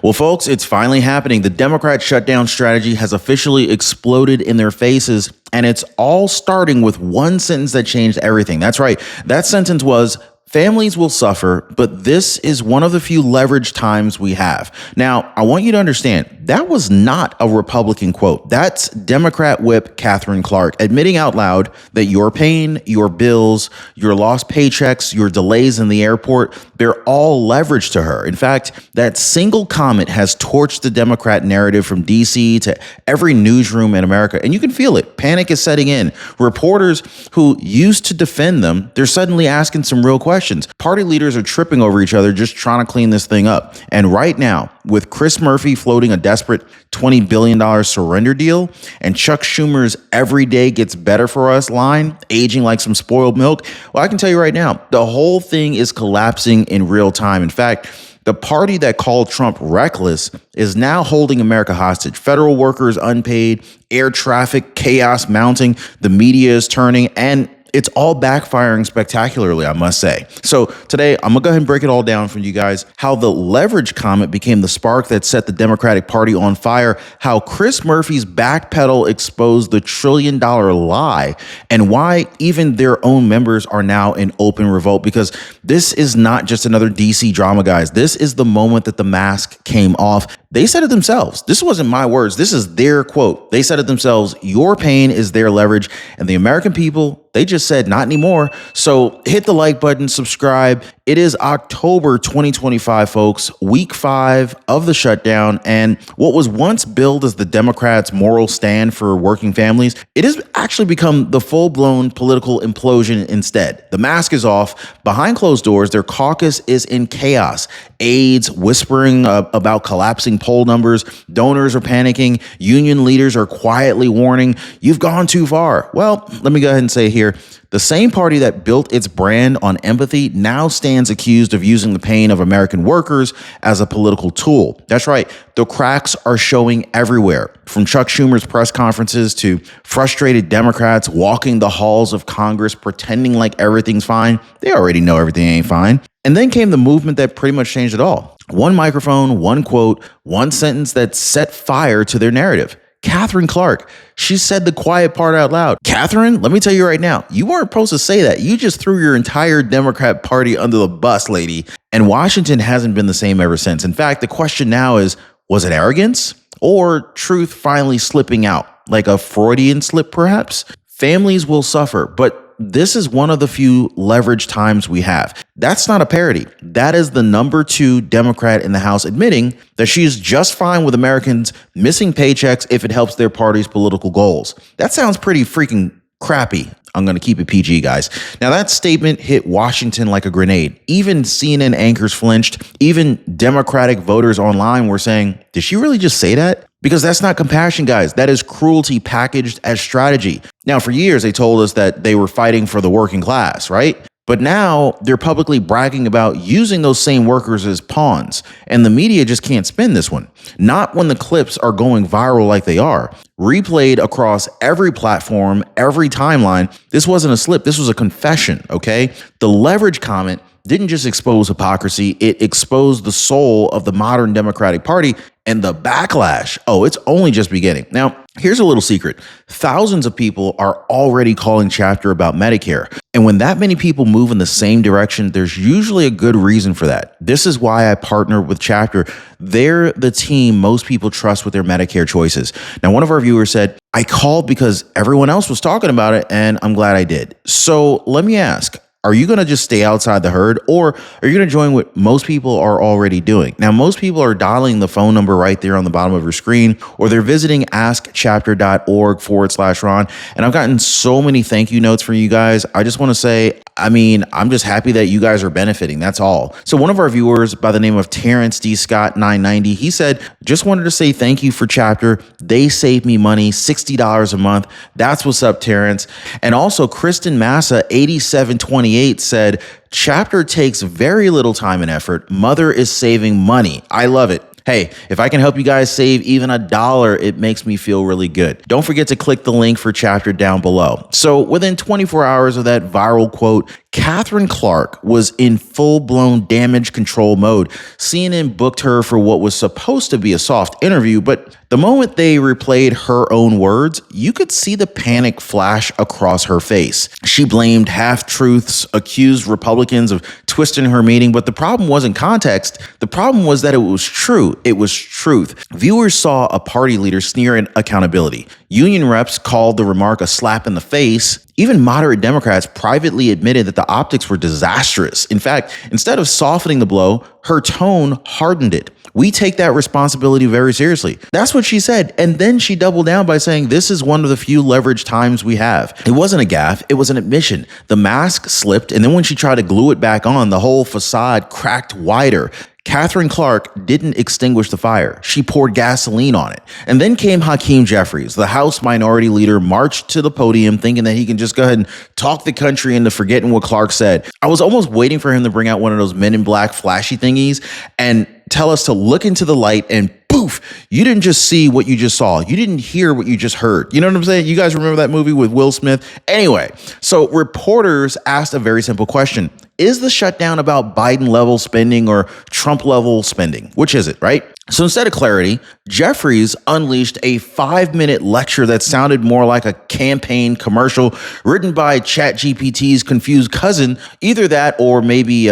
Well, folks, it's finally happening. The Democrat shutdown strategy has officially exploded in their faces, and it's all starting with one sentence that changed everything. That's right. That sentence was, families will suffer, but this is one of the few leverage times we have. Now, I want you to understand, that was not a Republican quote. That's Democrat whip Catherine Clark admitting out loud that your pain, your bills, your lost paychecks, your delays in the airport, they're all leverage to her. In fact, that single comment has torched the Democrat narrative from DC to every newsroom in America. And you can feel it. Panic is setting in. Reporters who used to defend them, they're suddenly asking some real questions. Party leaders are tripping over each other just trying to clean this thing up. And right now, with Chris Murphy floating a desperate $20 billion surrender deal and Chuck Schumer's "every day gets better for us" line aging like some spoiled milk, well, I can tell you right now, the whole thing is collapsing in real time. In fact, the party that called Trump reckless is now holding America hostage. Federal workers unpaid, air traffic, chaos mounting, the media is turning, and it's all backfiring spectacularly, I must say. So today, I'm gonna go ahead and break it all down for you guys, how the leverage comment became the spark that set the Democratic Party on fire, how Chris Murphy's backpedal exposed the $1 trillion lie, and why even their own members are now in open revolt, because this is not just another DC drama, guys. This is the moment that the mask came off. They said it themselves. This wasn't my words. This is their quote. They said it themselves. Your pain is their leverage. And the American people, they just said not anymore. So hit the like button, subscribe. It is October 2025, folks, week 5 of the shutdown. And what was once billed as the Democrats' moral stand for working families, it has actually become the full-blown political implosion instead. The mask is off. Behind closed doors, their caucus is in chaos. Aides whispering about collapsing poll numbers. Donors are panicking. Union leaders are quietly warning, you've gone too far. Well, let me go ahead and say here, the same party that built its brand on empathy now stands accused of using the pain of American workers as a political tool. That's right. The cracks are showing everywhere, from Chuck Schumer's press conferences to frustrated Democrats walking the halls of Congress pretending like everything's fine. They already know everything ain't fine. And then came the movement that pretty much changed it all. One microphone, one quote, one sentence that set fire to their narrative. Catherine Clark, she said the quiet part out loud. Catherine, let me tell you right now, you weren't supposed to say that. You just threw your entire Democrat party under the bus, lady. And Washington hasn't been the same ever since. In fact, the question now is, was it arrogance or truth finally slipping out? Like a Freudian slip, perhaps? Families will suffer, but this is one of the few leverage times we have. That's not a parody. That is the number 2 Democrat in the House admitting that she's just fine with Americans missing paychecks if it helps their party's political goals. That sounds pretty freaking crappy. I'm going to keep it PG, guys. Now, that statement hit Washington like a grenade. Even CNN anchors flinched. Even Democratic voters online were saying, did she really just say that? Because that's not compassion, guys. That is cruelty packaged as strategy. Now, for years, they told us that they were fighting for the working class, right? But now they're publicly bragging about using those same workers as pawns. And the media just can't spin this one. Not when the clips are going viral like they are. Replayed across every platform, every timeline. This wasn't a slip. This was a confession, okay? The leverage comment didn't just expose hypocrisy. It exposed the soul of the modern Democratic Party, and the backlash, oh, it's only just beginning. Now, here's a little secret. Thousands of people are already calling Chapter about Medicare. And when that many people move in the same direction, there's usually a good reason for that. This is why I partnered with Chapter. They're the team most people trust with their Medicare choices. Now, one of our viewers said, I called because everyone else was talking about it, and I'm glad I did. So let me ask, are you going to just stay outside the herd, or are you going to join what most people are already doing? Now, most people are dialing the phone number right there on the bottom of your screen, or they're visiting askchapter.org/Ron. And I've gotten so many thank you notes from you guys. I just want to say, I'm just happy that you guys are benefiting. That's all. So one of our viewers by the name of Terrence D. Scott 990, he said, just wanted to say thank you for Chapter. They saved me money, $60 a month. That's what's up, Terrence. And also Kristen Massa 8728 said, Chapter takes very little time and effort. Mother is saving money. I love it. Hey, if I can help you guys save even $1, it makes me feel really good. Don't forget to click the link for Chapter down below. So within 24 hours of that viral quote, Catherine Clark was in full-blown damage control mode. CNN booked her for what was supposed to be a soft interview, but the moment they replayed her own words, you could see the panic flash across her face. She blamed half-truths, accused Republicans of twisting her meeting, but the problem wasn't context. The problem was that it was true. It was truth. Viewers saw a party leader sneer at accountability. Union reps called the remark a slap in the face. Even moderate Democrats privately admitted that the optics were disastrous. In fact, instead of softening the blow, her tone hardened it. We take that responsibility very seriously. That's what she said. And then she doubled down by saying, this is one of the few leverage times we have. It wasn't a gaffe. It was an admission. The mask slipped. And then when she tried to glue it back on, the whole facade cracked wider. Catherine Clark didn't extinguish the fire. She poured gasoline on it. And then came Hakeem Jeffries, the House Minority Leader, marched to the podium thinking that he can just go ahead and talk the country into forgetting what Clark said. I was almost waiting for him to bring out one of those Men in Black flashy thingies and tell us to look into the light and poof, you didn't just see what you just saw. You didn't hear what you just heard. You know what I'm saying? You guys remember that movie with Will Smith? Anyway, so reporters asked a very simple question. Is the shutdown about Biden level spending or Trump level spending? Which is it, right? So instead of clarity, Jeffries unleashed a 5-minute lecture that sounded more like a campaign commercial written by ChatGPT's confused cousin. Either that or maybe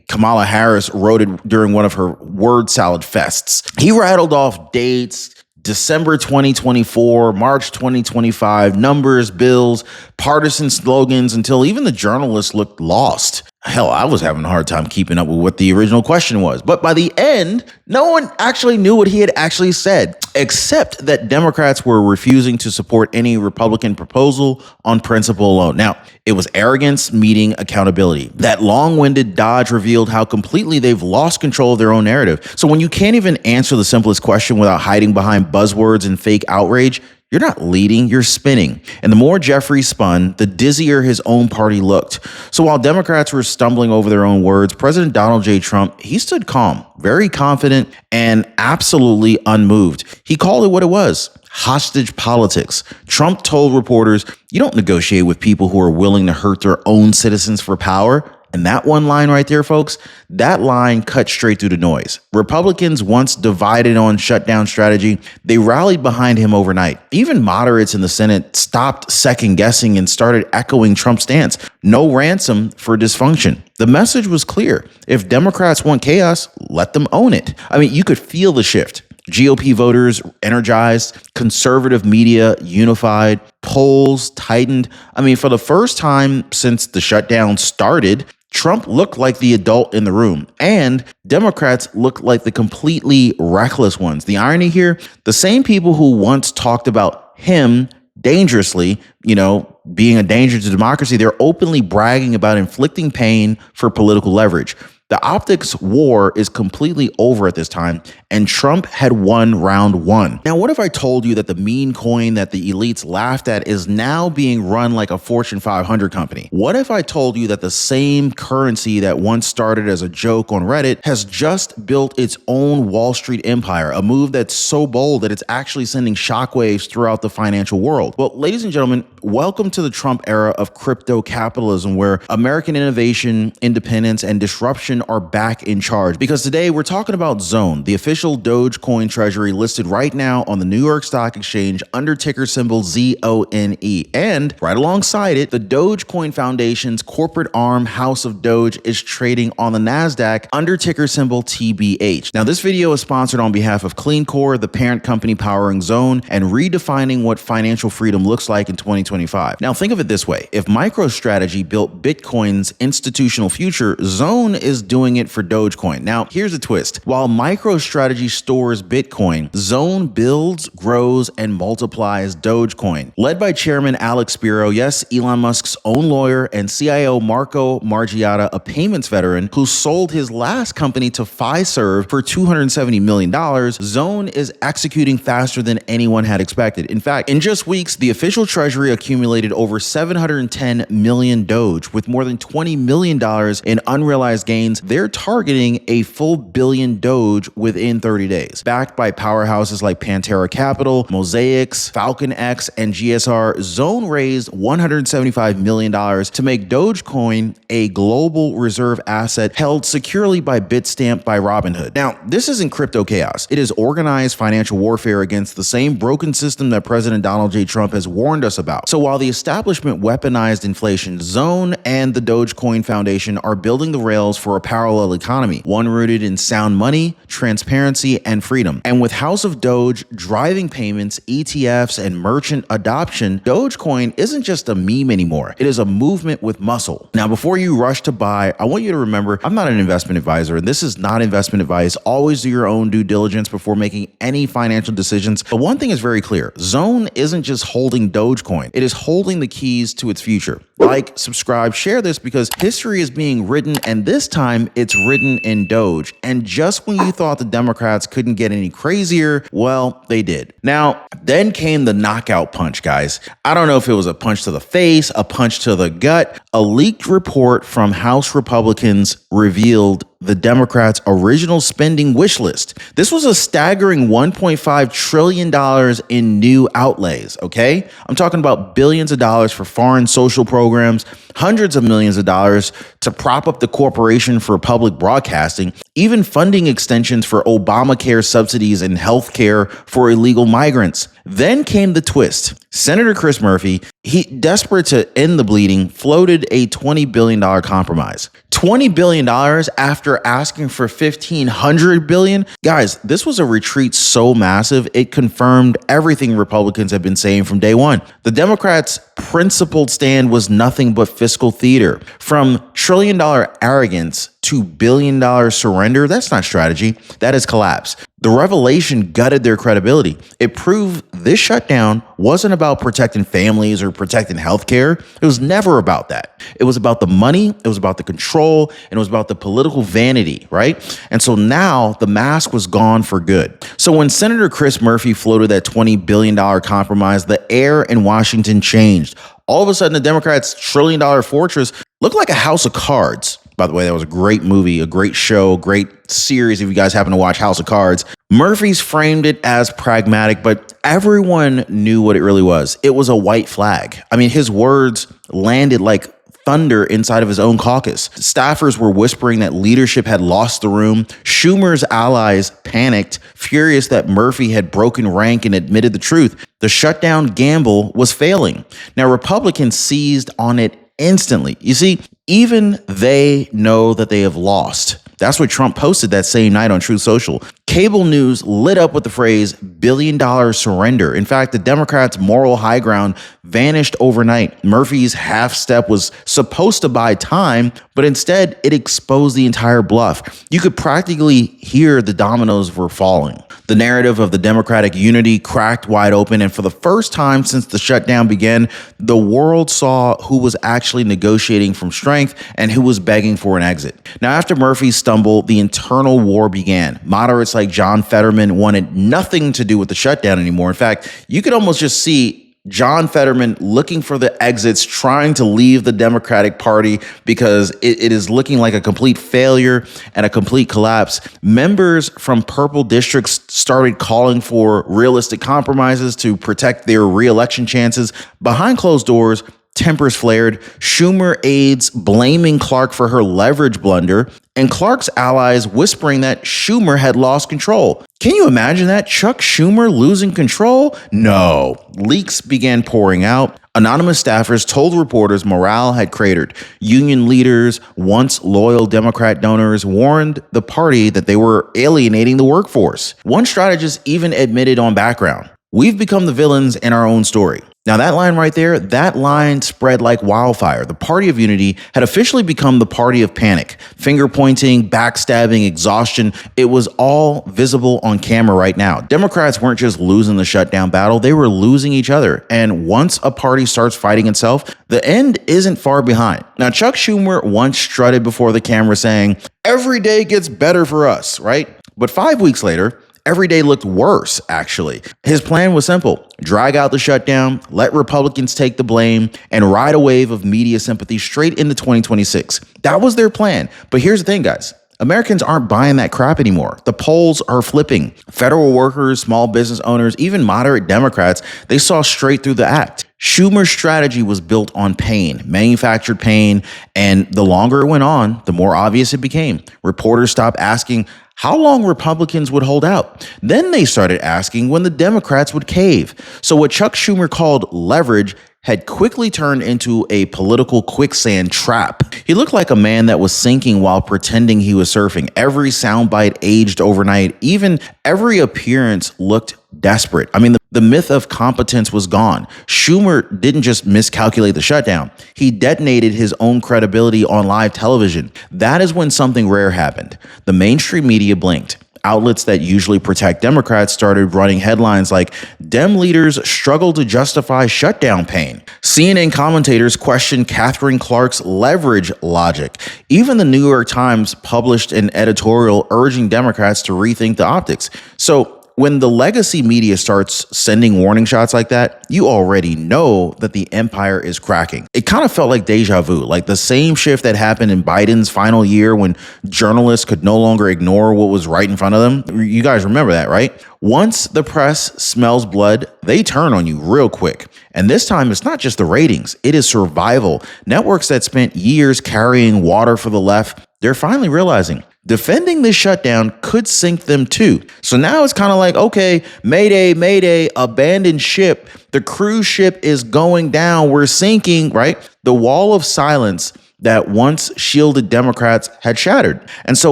Kamala Harris wrote it during one of her word salad fests. He rattled off dates, December 2024, March 2025, numbers, bills, partisan slogans, until even the journalists looked lost. Hell, I was having a hard time keeping up with what the original question was. But by the end, no one actually knew what he had actually said, except that Democrats were refusing to support any Republican proposal on principle alone. Now, it was arrogance meeting accountability. That long-winded dodge revealed how completely they've lost control of their own narrative. So when you can't even answer the simplest question without hiding behind buzzwords and fake outrage, you're not leading, you're spinning. And the more Jeffrey spun, the dizzier his own party looked. So while Democrats were stumbling over their own words, President Donald J. Trump, he stood calm, very confident, and absolutely unmoved. He called it what it was. Hostage politics. Trump told reporters, you don't negotiate with people who are willing to hurt their own citizens for power. And that one line right there, folks, that line cut straight through the noise. Republicans, once divided on shutdown strategy, they rallied behind him overnight. Even moderates in the Senate stopped second guessing and started echoing Trump's stance. No ransom for dysfunction. The message was clear. If Democrats want chaos, let them own it. I mean, you could feel the shift. GOP voters energized, conservative media unified, polls tightened. I mean, for the first time since the shutdown started, Trump looked like the adult in the room, and Democrats looked like the completely reckless ones. The irony here, the same people who once talked about him dangerously, being a danger to democracy, they're openly bragging about inflicting pain for political leverage. The optics war is completely over at this time, and Trump had won round one. Now, what if I told you that the meme coin that the elites laughed at is now being run like a Fortune 500 company? What if I told you that the same currency that once started as a joke on Reddit has just built its own Wall Street empire, a move that's so bold that it's actually sending shockwaves throughout the financial world? Well, ladies and gentlemen, welcome to the Trump era of crypto capitalism, where American innovation, independence, and disruption are back in charge. Because today we're talking about Zone, the official Dogecoin treasury listed right now on the New York Stock Exchange under ticker symbol ZONE. And right alongside it, the Dogecoin Foundation's corporate arm, House of Doge, is trading on the NASDAQ under ticker symbol TBH. Now, this video is sponsored on behalf of CleanCore, the parent company powering Zone and redefining what financial freedom looks like in 2025. Now, think of it this way. If MicroStrategy built Bitcoin's institutional future, Zone is doing it for Dogecoin. Now, here's a twist. While MicroStrategy stores Bitcoin, Zone builds, grows, and multiplies Dogecoin. Led by Chairman Alex Spiro, yes, Elon Musk's own lawyer, and CIO Marco Margiotta, a payments veteran who sold his last company to Fiserv for $270 million, Zone is executing faster than anyone had expected. In fact, in just weeks, the official treasury accumulated over 710 million Doge, with more than $20 million in unrealized gains means they're targeting a full billion Doge within 30 days. Backed by powerhouses like Pantera Capital, Mosaics, Falcon X, and GSR, Zone raised $175 million to make Dogecoin a global reserve asset held securely by Bitstamp by Robinhood. Now, this isn't crypto chaos. It is organized financial warfare against the same broken system that President Donald J. Trump has warned us about. So while the establishment weaponized inflation, Zone and the Dogecoin Foundation are building the rails for a parallel economy, one rooted in sound money, transparency, and freedom. And with House of Doge driving payments, ETFs, and merchant adoption, Dogecoin isn't just a meme anymore. It is a movement with muscle. Now, before you rush to buy, I want you to remember, I'm not an investment advisor, and this is not investment advice. Always do your own due diligence before making any financial decisions. But one thing is very clear. Zone isn't just holding Dogecoin. It is holding the keys to its future. Like, subscribe, share this, because history is being written, and this time it's written in Doge. And just when you thought the Democrats couldn't get any crazier, well, they did. Now, then came the knockout punch, guys. I don't know if it was a punch to the face, a punch to the gut. A leaked report from House Republicans revealed the Democrats' original spending wish list. This was a staggering $1.5 trillion in new outlays, okay? I'm talking about billions of dollars for foreign social programs, hundreds of millions of dollars to prop up the corporation for public broadcasting, even funding extensions for Obamacare subsidies and health care for illegal migrants. Then came the twist. Senator Chris Murphy, he, desperate to end the bleeding, floated a $20 billion compromise. $20 billion after asking for $1,500 billion? Guys, this was a retreat so massive, it confirmed everything Republicans have been saying from day one. The Democrats' principled stand was nothing but fiscal theater. From trillion-dollar arrogance to billion-dollar surrender, that's not strategy, that is collapse. The revelation gutted their credibility. It proved this shutdown wasn't about protecting families or protecting healthcare. It was never about that. It was about the money, it was about the control, and it was about the political vanity, right? And so now the mask was gone for good. So when Senator Chris Murphy floated that $20 billion compromise, the air in Washington changed. All of a sudden, the Democrats' trillion-dollar fortress looked like a house of cards. By the way, that was a great movie, a great show, great series if you guys happen to watch House of Cards. Murphy's framed it as pragmatic, but everyone knew what it really was. It was a white flag. I mean, his words landed like thunder inside of his own caucus. Staffers were whispering that leadership had lost the room. Schumer's allies panicked, furious that Murphy had broken rank and admitted the truth. The shutdown gamble was failing. Now, Republicans seized on it instantly. You see, even they know that they have lost. That's what Trump posted that same night on Truth Social. Cable news lit up with the phrase billion-dollar surrender. In fact, the Democrats' moral high ground vanished overnight. Murphy's half step was supposed to buy time, but instead it exposed the entire bluff. You could practically hear the dominoes were falling. The narrative of the Democratic unity cracked wide open, and for the first time since the shutdown began, the world saw who was actually negotiating from strength and who was begging for an exit. Now, after Murphy's stumble, the internal war began. Moderates like John Fetterman wanted nothing to do with the shutdown anymore. In fact, you could almost just see John Fetterman looking for the exits, trying to leave the Democratic Party because it is looking like a complete failure and a complete collapse. Members from purple districts started calling for realistic compromises to protect their re-election chances. Behind closed doors, tempers flared, Schumer aides blaming Clark for her leverage blunder, and Clark's allies whispering that Schumer had lost control. Can you imagine that? Chuck Schumer losing control? No. Leaks began pouring out. Anonymous staffers told reporters morale had cratered. Union leaders, once loyal Democrat donors, warned the party that they were alienating the workforce. One strategist even admitted on background, "We've become the villains in our own story." Now that line right there, that line spread like wildfire. The Party of Unity had officially become the party of panic. Finger pointing, backstabbing, exhaustion. It was all visible on camera right now. Democrats weren't just losing the shutdown battle, they were losing each other. And once a party starts fighting itself, the end isn't far behind. Now, Chuck Schumer once strutted before the camera saying, "Every day gets better for us," right? But 5 weeks later, every day looked worse, actually. His plan was simple: drag out the shutdown, let Republicans take the blame, and ride a wave of media sympathy straight into 2026. That was their plan. But here's the thing, guys. Americans aren't buying that crap anymore. The polls are flipping. Federal workers, small business owners, even moderate Democrats, they saw straight through the act. Schumer's strategy was built on pain, manufactured pain, and the longer it went on, the more obvious it became. Reporters stopped asking how long Republicans would hold out. Then they started asking when the Democrats would cave. So what Chuck Schumer called leverage had quickly turned into a political quicksand trap. He looked like a man that was sinking while pretending he was surfing. Every soundbite aged overnight. Even every appearance looked desperate. I mean, the myth of competence was gone. Schumer didn't just miscalculate the shutdown. He detonated his own credibility on live television. That is when something rare happened. The mainstream media blinked. Outlets that usually protect Democrats started running headlines like, Dem leaders struggle to justify shutdown pain. CNN commentators questioned Catherine Clark's leverage logic. Even the New York Times published an editorial urging Democrats to rethink the optics. So when the legacy media starts sending warning shots like that, you already know that the empire is cracking. It kind of felt like deja vu, like the same shift that happened in Biden's final year when journalists could no longer ignore what was right in front of them. You guys remember that, right? Once the press smells blood, they turn on you real quick. And this time, it's not just the ratings, it is survival. Networks that spent years carrying water for the left, they're finally realizing defending this shutdown could sink them too. So now it's kind of like, okay, mayday, mayday, abandoned ship. The cruise ship is going down. We're sinking, right? The wall of silence that once shielded Democrats had shattered. And so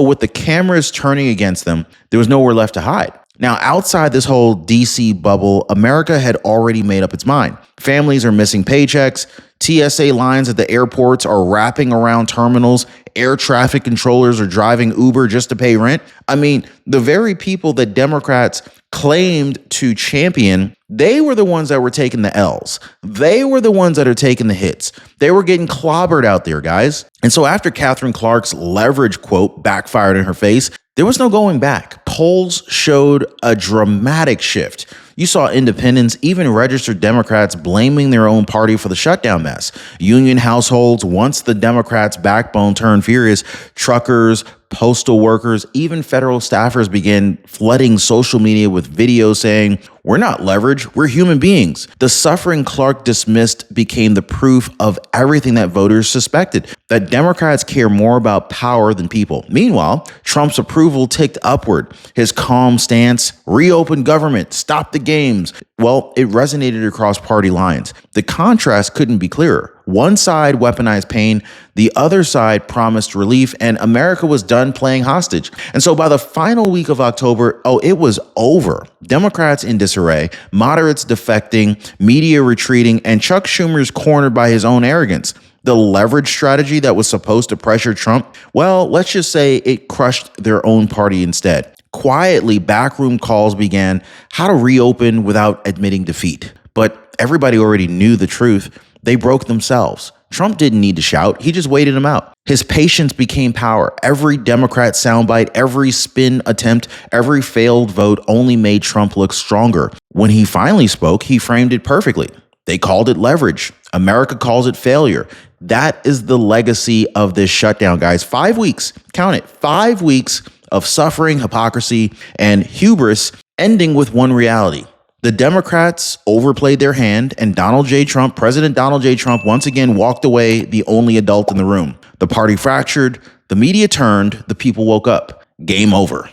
with the cameras turning against them, there was nowhere left to hide. Now, outside this whole DC bubble, America had already made up its mind. Families are missing paychecks. TSA lines at the airports are wrapping around terminals. Air traffic controllers are driving Uber just to pay rent. I mean, the very people that Democrats claimed to champion, they were the ones that were taking the L's. They were the ones that are taking the hits. They were getting clobbered out there, guys. And so after Catherine Clark's leverage quote backfired in her face, there was no going back. Polls showed a dramatic shift. You saw independents, even registered Democrats, blaming their own party for the shutdown mess. Union households, once the Democrats' backbone turned furious, truckers, postal workers, even federal staffers began flooding social media with videos saying, "We're not leverage, we're human beings." The suffering Clark dismissed became the proof of everything that voters suspected, that Democrats care more about power than people. Meanwhile, Trump's approval ticked upward. His calm stance, reopen government, stop the games, well, it resonated across party lines. The contrast couldn't be clearer. One side weaponized pain, the other side promised relief, and America was done playing hostage. And so by the final week of October, it was over. Democrats in disarray, moderates defecting, media retreating, and Chuck Schumer's cornered by his own arrogance. The leverage strategy that was supposed to pressure Trump, well, let's just say it crushed their own party instead. Quietly, backroom calls began how to reopen without admitting defeat. But everybody already knew the truth. They broke themselves. Trump didn't need to shout. He just waited them out. His patience became power. Every Democrat soundbite, every spin attempt, every failed vote only made Trump look stronger. When he finally spoke, he framed it perfectly. They called it leverage. America calls it failure. That is the legacy of this shutdown, guys. 5 weeks, count it, 5 weeks of suffering, hypocrisy, and hubris, ending with one reality. The Democrats overplayed their hand, and President Donald J. Trump once again walked away the only adult in the room. The party fractured, the media turned, the people woke up. Game over.